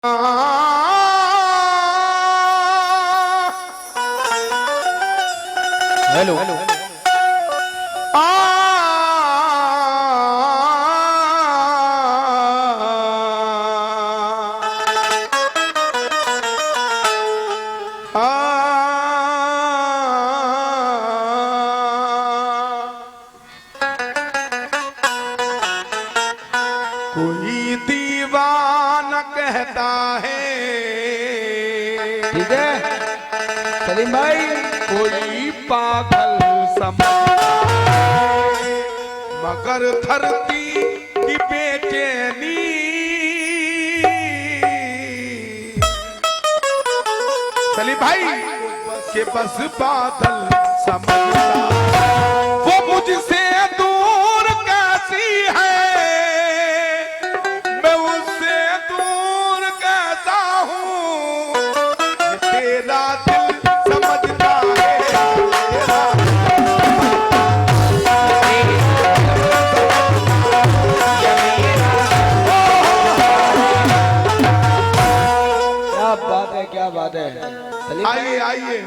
Hello कोई दीवाना कहता है, ठीक है सलीम भाई। कोई पागल समझता है, मगर धरती की बेचैनी सलीम भाई के बस बादल समझता, वो मुझसे दूर कैसी है, मैं उससे दूर कैसा हूँ, तेरा दिल समझता है, तेरा क्या बात है, क्या बात है सलीम भाई। आइए आइए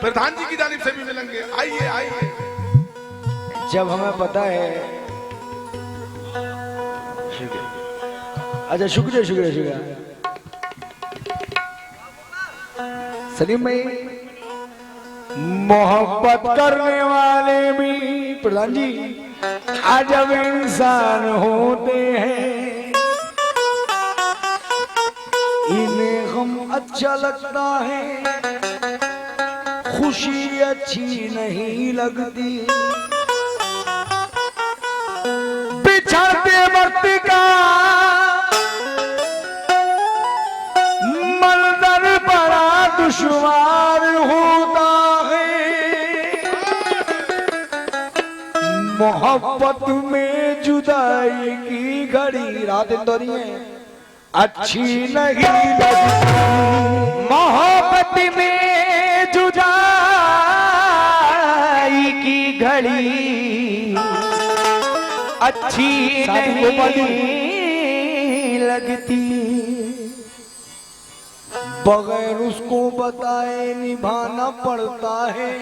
प्रधान जी की जानिब से भी मिलेंगे, आइए आइए। जब हमें पता है, अच्छा शुक्रिया शुक्रिया शुक्रिया सलीम भाई। मोहब्बत करने वाले भी प्रधान जी अजब इंसान होते हैं, इन्हें गम अच्छा लगता है, खुशी अच्छी नहीं लगती, बिछड़ते वक्त का मंजर बड़ा दुश्वार होता है, मोहब्बत में जुदाई की घड़ी रात इंदौरी है अच्छी नहीं लगती, मोहब्बत में जुदाई की घड़ी अच्छी नहीं लगती, बगैर उसको बताए निभाना पड़ता है।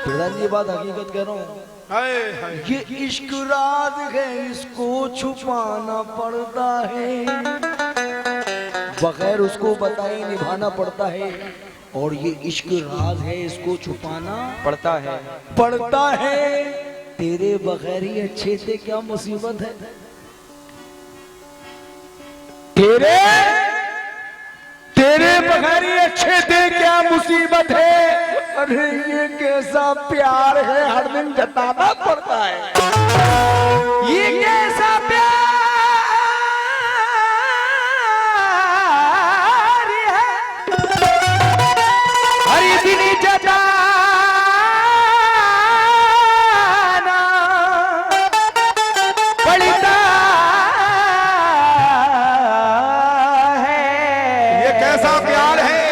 प्रधान जी बात हकीकत कह रहा हूँ, हाय हाय ये इश्क राज है, इसको छुपाना पड़ता है, बगैर उसको बताए निभाना पड़ता है, और ये इश्क राज है, इसको छुपाना पड़ता है। तेरे बगैर ही अच्छे थे क्या मुसीबत है, तेरे बगैर ही अच्छे थे क्या मुसीबत है। अरे ये कैसा प्यार है, हर दिन जताना पड़ता है, ये कैसा प्यार है, हर दिन जताना पड़ता है। ये कैसा प्यार है,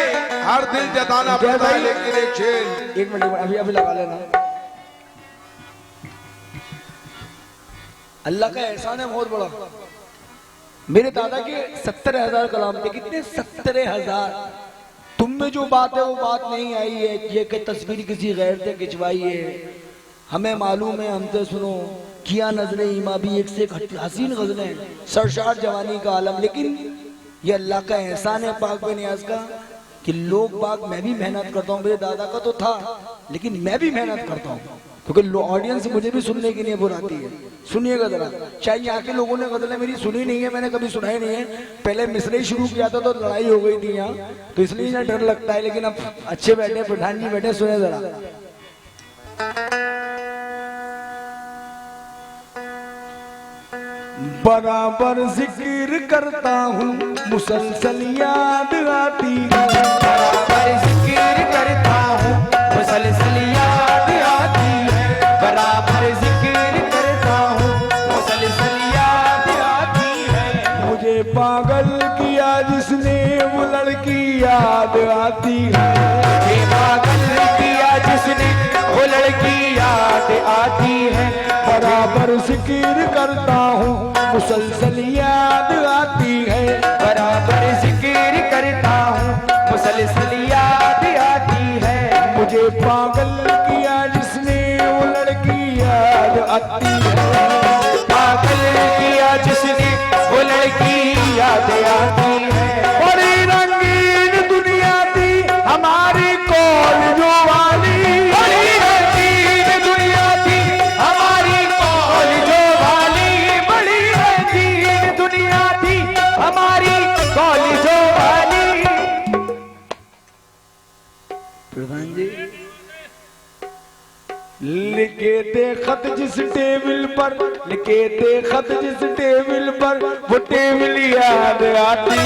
हर दिल जताना पड़ता है, लेकिन एक शेर, एक मिनट अभी अभी लगा लेना। अल्लाह का एहसान है बहुत बड़ा। मेरे दादा के 70,000 कलाम थे, कितने 70,000। तुम में जो बात है वो बात नहीं आई है, ये कि तस्वीर किसी गैर से खिंचवाई है, हमें मालूम है, हमसे सुनो। किया नजरे ईमा भी एक से एक हसीन गजलें, सरशार जवानी का आलम। लेकिन ये अल्लाह का एहसान है पाक पे नियाज का कि लोग बाग, मैं भी मेहनत करता हूँ, मेरे दादा का तो था लेकिन मैं भी मेहनत करता हूँ, क्योंकि ऑडियंस मुझे भी सुनने के लिए बुलाती है। सुनिएगा जरा, चाहे यहाँ के लोगों ने गजलें मेरी सुनी नहीं है, मैंने कभी सुनाई नहीं है, पहले मिसरे शुरू किया था तो लड़ाई हो गई थी यहाँ, तो इसलिए ना डर लगता है। लेकिन अब अच्छे बैठे, प्रधान जी बैठे, सुने जरा। बराबर जिक्र करता हूँ, मुसलसल याद आती है, बराबर जिक्र करता हूँ, मुसलसल याद आती है, बराबर जिक्र करता हूँ, मुसलसल याद आती है। मुझे पागल किया जिसने वो लड़की याद आती है, मुझे पागल किया जिसने वो लड़की याद आती है। बराबर जिक्र करता हूँ मुसलसल याद आती है, बराबर जिक्र करता हूँ मुसलसल याद आती है। मुझे पागल किया जिसने वो लड़की याद आती है, पागल किया जिसने वो लड़की याद आती है। बड़ी रंगीन दुनिया थी हमारी कॉलेजों वाली, बड़ी रंगीन दुनिया थी हमारी कॉलेजों वाली, बड़ी रंगीन दुनिया थी हमारी कॉलेजों वाली। प्रधान जी लिखे थे खत जिस टेबल पर, लिखे थे खत जिस टेबल पर वो टेबल याद आती है,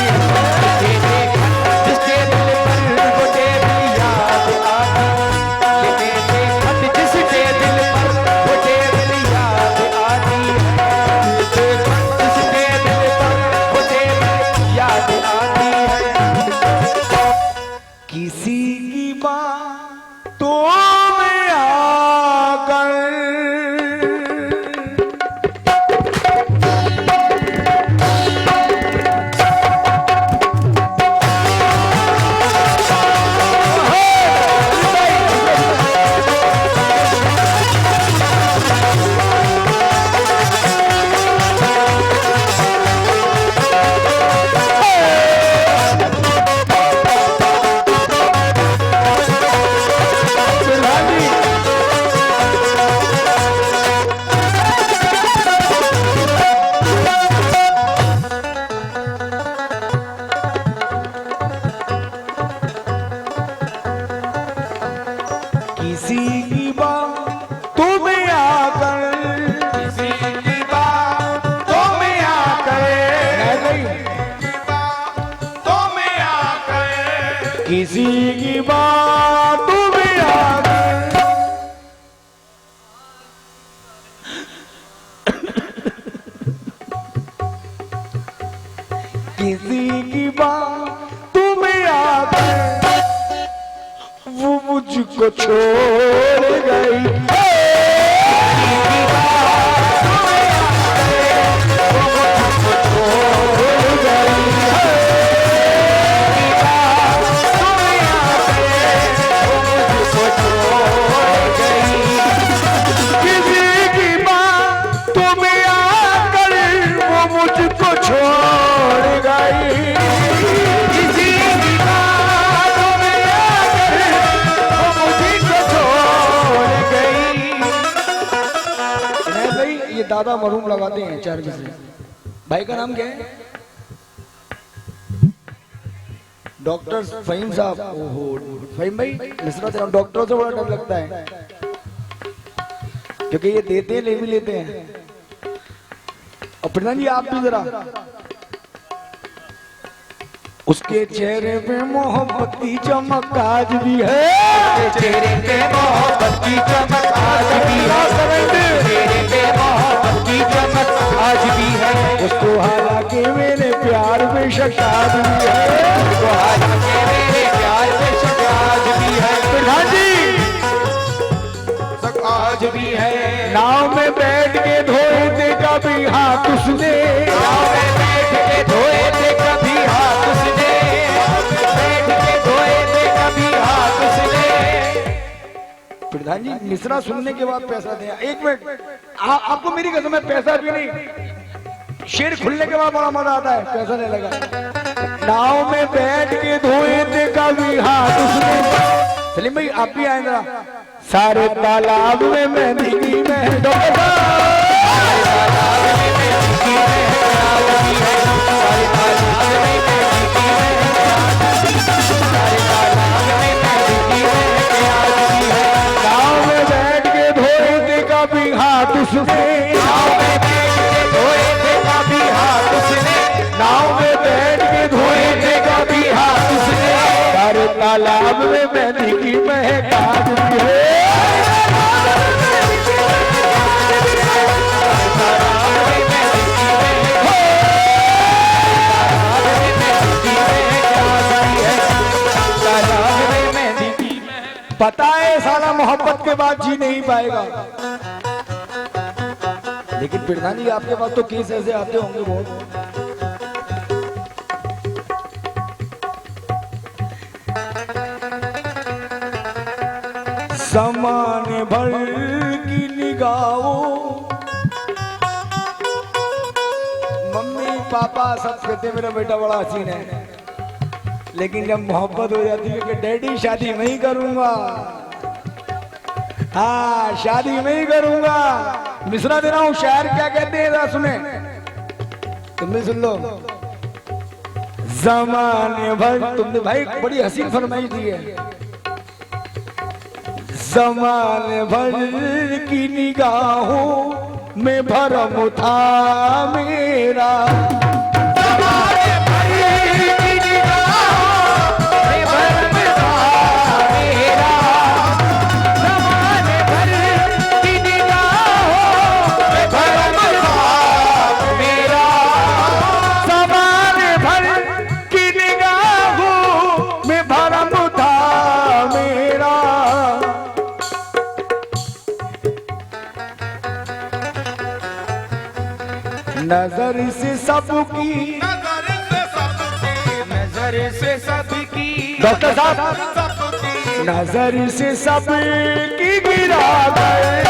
जिस टेबल पर वो टेबल याद आती, लिखे थे खत जिस टेबल पर वो टेबल याद आती है, जिस टेबल पर वो टेबल याद आती है। किसी की बातों में आकर किसी की बातों में आकर, किसी की बातों में आकर, किसी की बातों में आकर किसी की बातों में आकर वो मुझको छोड़ गई, किसी की बातों में आकर वो मुझको छोड़ गई, किसी की बातों में आकर वो मुझको छोड़ गई। नहीं भाई ये दादा मरहूम लगाते हैं 4 बजे। भाई का नाम क्या है? डॉक्टर फहीम साहब। ओहो फहीम भाई मिश्रा तेरा डॉक्टरों से बड़ा डर लगता है क्योंकि ये देते हैं ले भी लेते हैं। और प्रधान जी आप भी जरा, उसके चेहरे पे मोहब्बत की चमक आज भी है, चेहरे पे मोहब्बत की चमक आज भी है, चेहरे पे मोहब्बत की चमक आज भी है। उसको हालांकि मेरे प्यार में शक आज भी है, उसको हालांकि मेरे प्यार में शक आज भी है। प्रधान जी आज भी है। नाव में बैठ के धोए थे कभी हाथ उसने, नाव में बैठ के धोए थे कभी हाथ उसने, बैठ के धोए थे कभी हाथ उसने। प्रधान जी मिश्रा सुनने के बाद पैसा दिया। एक मिनट आपको मेरी कसम है पैसा भी नहीं, शेर खुलने के बाद बड़ा मजा आता है, पैसा नहीं लगा। नाव में बैठ के धोए थे कभी हाथ उसने। सलीम भाई आप भी आए जरा। सारे तालाब में मेहंदी की महक, नाव में बैठ के धोए थे कभी हाथ उसने, नाव में बैठ के धोए थे कभी हाथ उसने, नाव में बैठ के धोए थे कभी हाथ उसने। सारे तालाब में मेहंदी की महक आज भी है। पता है साला मोहब्बत के बाद जी नहीं पाएगा। लेकिन प्रधान जी आपके पास तो केस ऐसे आते होंगे बहुत। समान भर की निगाहों, मम्मी पापा सब कहते मेरा बेटा बड़ा हसीन है, लेकिन जब मोहब्बत हो जाती है कि डैडी शादी मैं ही करूंगा, हाँ शादी मैं ही करूंगा। मिसरा दे रहा हूं, शायर क्या कहते हैं जरा सुने, तुम भी सुन लो। ज़माने भर, तुमने भाई बड़ी हसीन फरमाइश दी है। ज़माने भर की निगाहों में भरम था मेरा, नजर से सबकी, नजर से सबकी, डॉक्टर साहब नजर से सबकी गिरा गए।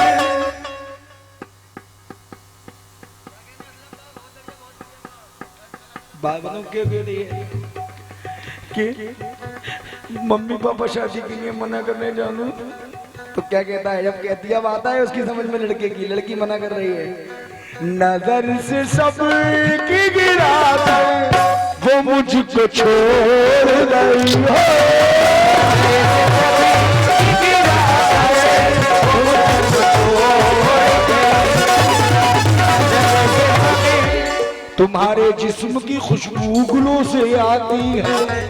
बाबनों के लिए कि मम्मी पापा शादी के लिए मना करने जानू तो क्या कहता है, जब कहती अब आता है उसकी समझ में लड़के की, लड़की मना कर रही है। नजर से सबकी गिरा कर वो मुझको छोड़ गई हो, तुम्हारे जिस्म की खुशबू गुलों से आती है,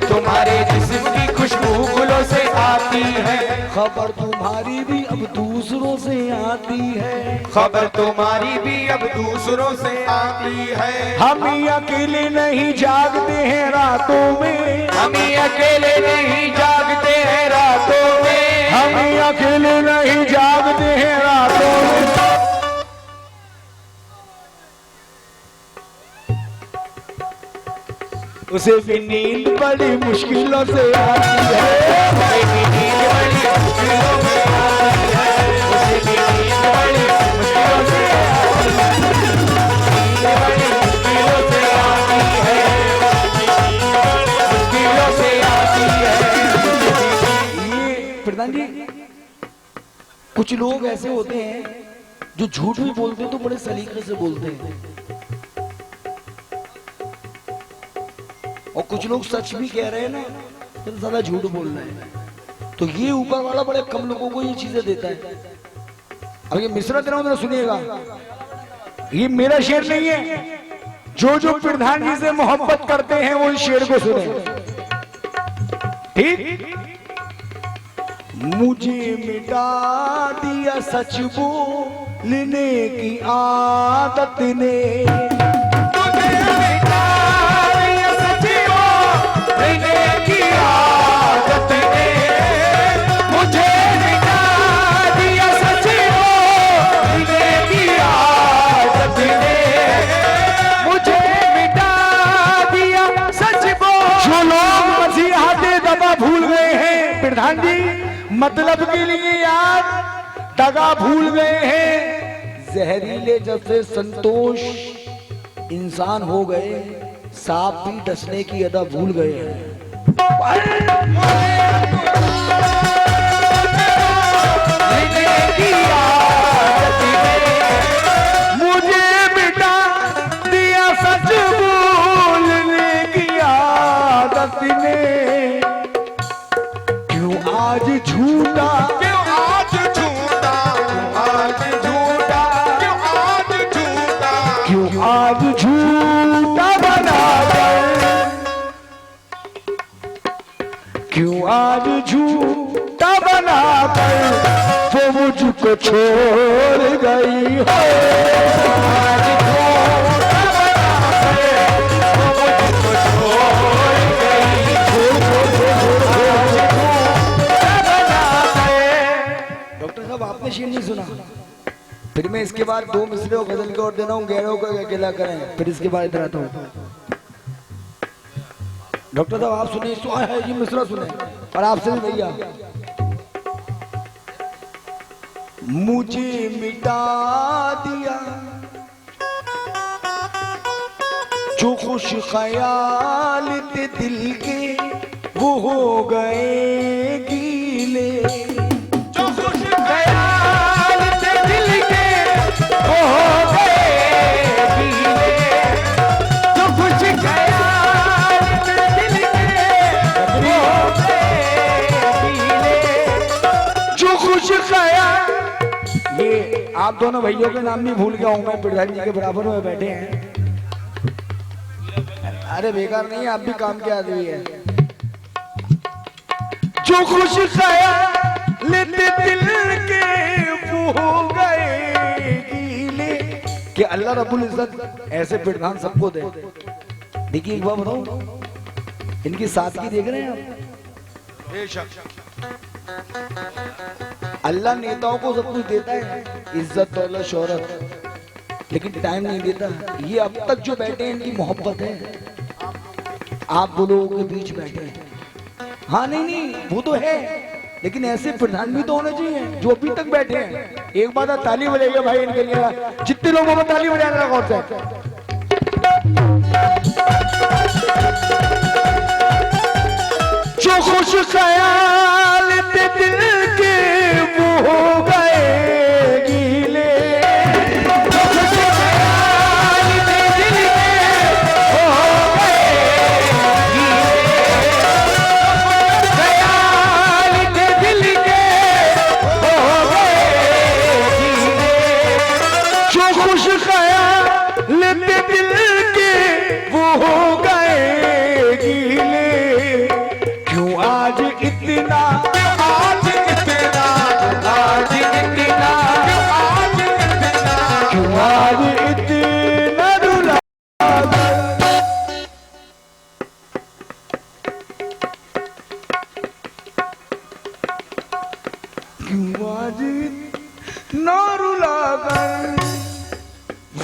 तुम्हारे जिस्म की खुशबू गुलों से आती है, खबर तुम्हारी भी अब दूसरों से आती है, खबर तुम्हारी भी अब दूसरों से आती है। हम ही अकेले नहीं जागते हैं रातों में, हम ही अकेले नहीं जागते हैं रातों में, हम ही अकेले नहीं जागते हैं रातों में। उसे भी नींद बड़ी मुश्किलों से आती है, उसे भी नींद बड़ी मुश्किलों से आती है, उसे भी नींद बड़ी मुश्किलों से आती है, नींद बड़ी मुश्किलों से आती है, मुश्किलों से आती है। ये प्रधान जी कुछ लोग ऐसे होते हैं जो झूठ भी बोलते हैं तो बड़े सलीके से बोलते हैं, और कुछ लोग सच भी कह रहे हैं ना तो ज्यादा झूठ बोल रहे हैं। तो ये ऊपर वाला बड़े कम लोगों को ये चीजें देता है। अब ये मिश्रा दे रहा हूं जरा सुनिएगा, ये मेरा शेर नहीं है, जो जो प्रधान जी से मोहब्बत करते हैं वो इस शेर को सुने, ठीक। मुझे मिटा दिया सच बोलने की आदत ने, की आदत ने, मुझे मिटा दिया सच बोलने की आदत ने, मुझे मिटा दिया सच बोल। जो लोग मसीहाते दगा भूल गए हैं प्रधान जी, मतलब के लिए यार दगा भूल गए हैं, जहरीले जैसे संतोष इंसान हो गए, सांप भी डसने की अदा भूल गए हैं। मुझे मिटा दिया सच बोलने की आदत ने, क्यों आज झूठा, क्यों आज झूठा, क्यों आज झूठा, क्यों आज झूठा, क्यों आज झूठा बना कर, क्यों आज झूठा बना कर वो मुझको छोड़ गई हो, आज झूठा बना कर वो मुझको छोड़ गई, डॉक्टर साहब आपने शेर नहीं सुना, फिर मैं तुम्हें इसके बाद 2 मिसरे और गजल के और देना हूँ, गैरों का अकेला करें, फिर इसके बाद इधर आता हूँ। डॉक्टर साहब आप सुनिए, ये मिसरा सुने और आपसे भी भैया। मुझे मिटा दिया जो खुश ख्याल थे दिल के, वो हो गए गीले। जो खुश ख्याल थे दिल के वो हो गए गीले। जो खुश ख्याल थे दिल के वो हो गए गीले। जो खुश ख्याल, ये आप दोनों भैयों के नाम भी भूल गया हूं मैं, प्रधान जी के बराबर में बैठे हैं। अरे बेकार नहीं है, आप भी काम के आदमी है। जो खुश ख्याल लेते दिल के वो हो गए गीले। कि अल्लाह रब्बुल इज्जत ऐसे प्रधान सबको दे। देखिए एक बात बताऊं, इनकी सादगी देख रहे हैं आप। बेशक अल्लाह नेताओं को सब कुछ देता है, इज्जत दौलत शोहरत, लेकिन टाइम नहीं देता। ये अब तक जो बैठे हैं इनकी मोहब्बत है। आप दो लोगों के बीच बैठे हैं, हाँ नहीं वो तो है, लेकिन ऐसे प्रधान भी तो होने चाहिए जो अभी तक बैठे हैं। एक बार ताली बजाइए भाई इनके लिए, जितने लोगों को ताली बजाना गौर से। जो खुश ख्याल थे दिल के वो हो गए गीले। जो खुश ख्याल थे दिल के वो हो गए गीले। ख्याल थे दिल के वो हो गए गीले। जो खुश ख्याल थे दिल के वो हो गए गीले। क्यों आज इतना, आज इतना, आज इतना, आज इतना, क्यों आज इतना रुला क्यों आज इतना रुला कर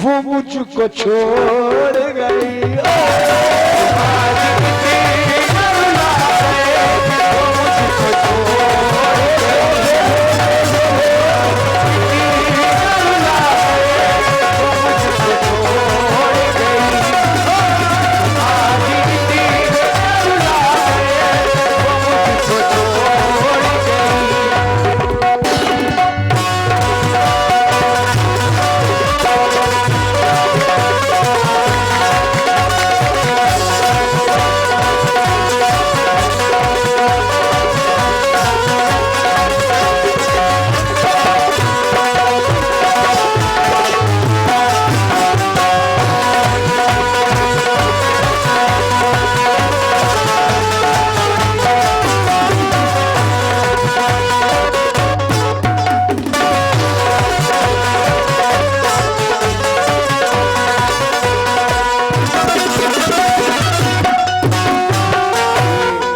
वो मुझको छोड़ गई। आज इतना रुला वो मुझको छोड़ गई। इतना रुला वो मुझको छोड़ गई। आज इतना रुला वो मुझको छोड़ गई।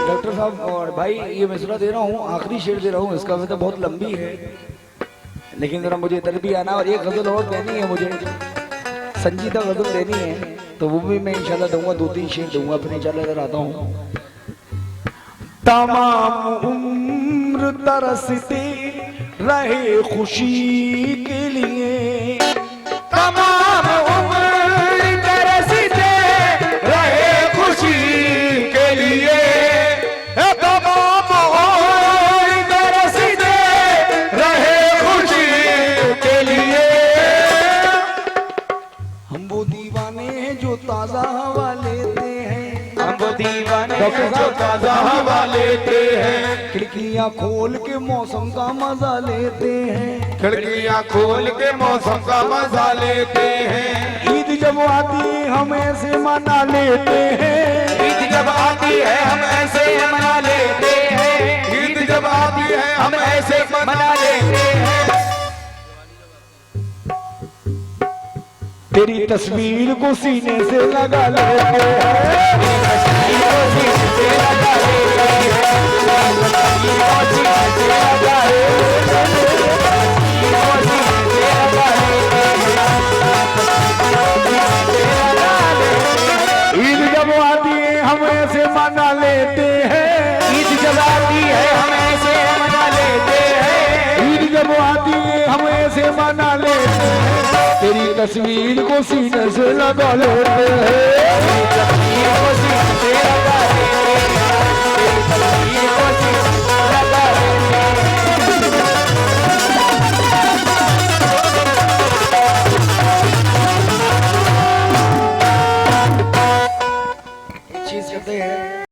डॉक्टर साहब और भाई ये मिसरा दे रहा हूँ, आखिरी शेर दे रहा हूँ, इसका वजह बहुत लंबी है, लेकिन जरा मुझे इधर भी आना और एक गजल और देनी है मुझे, संजीदा गजल देनी है, तो वो भी मैं इंशाल्लाह दूंगा, 2-3 शेर दूंगा, फिर इंशाल्लाह इधर आता हूँ। तमाम उम्र तरसते रहे खुशी के लिए, तमाम उम्र तरसते रहे खुशी के लिए। तमाम उम्र तरसते रहे खुशी के लिए। हम वो दीवाने हैं जो ताजा हवा लेते हैं, हम वो दीवाने डॉक्टर जो साहब ताजा हवा लेते हैं। खिड़कियां खोल के मौसम का मजा लेते हैं, खिड़कियां खोल के मौसम का मजा लेते हैं। ईद जब आती है हम ऐसे मना लेते हैं, ईद जब आती है हम ऐसे मना लेते हैं। ईद जब आती है हम ऐसे मना लेते हैं। तेरी तस्वीर को सीने से लगा लेते हैं। लगा हम ऐसे मना लेते हैं। ईद जब आती है हम ऐसे मना लेते हैं। ईद जब आती है हम ऐसे मना लेते हैं। तेरी तस्वीर को सीने से लगा लेते हैं। तस्वीर को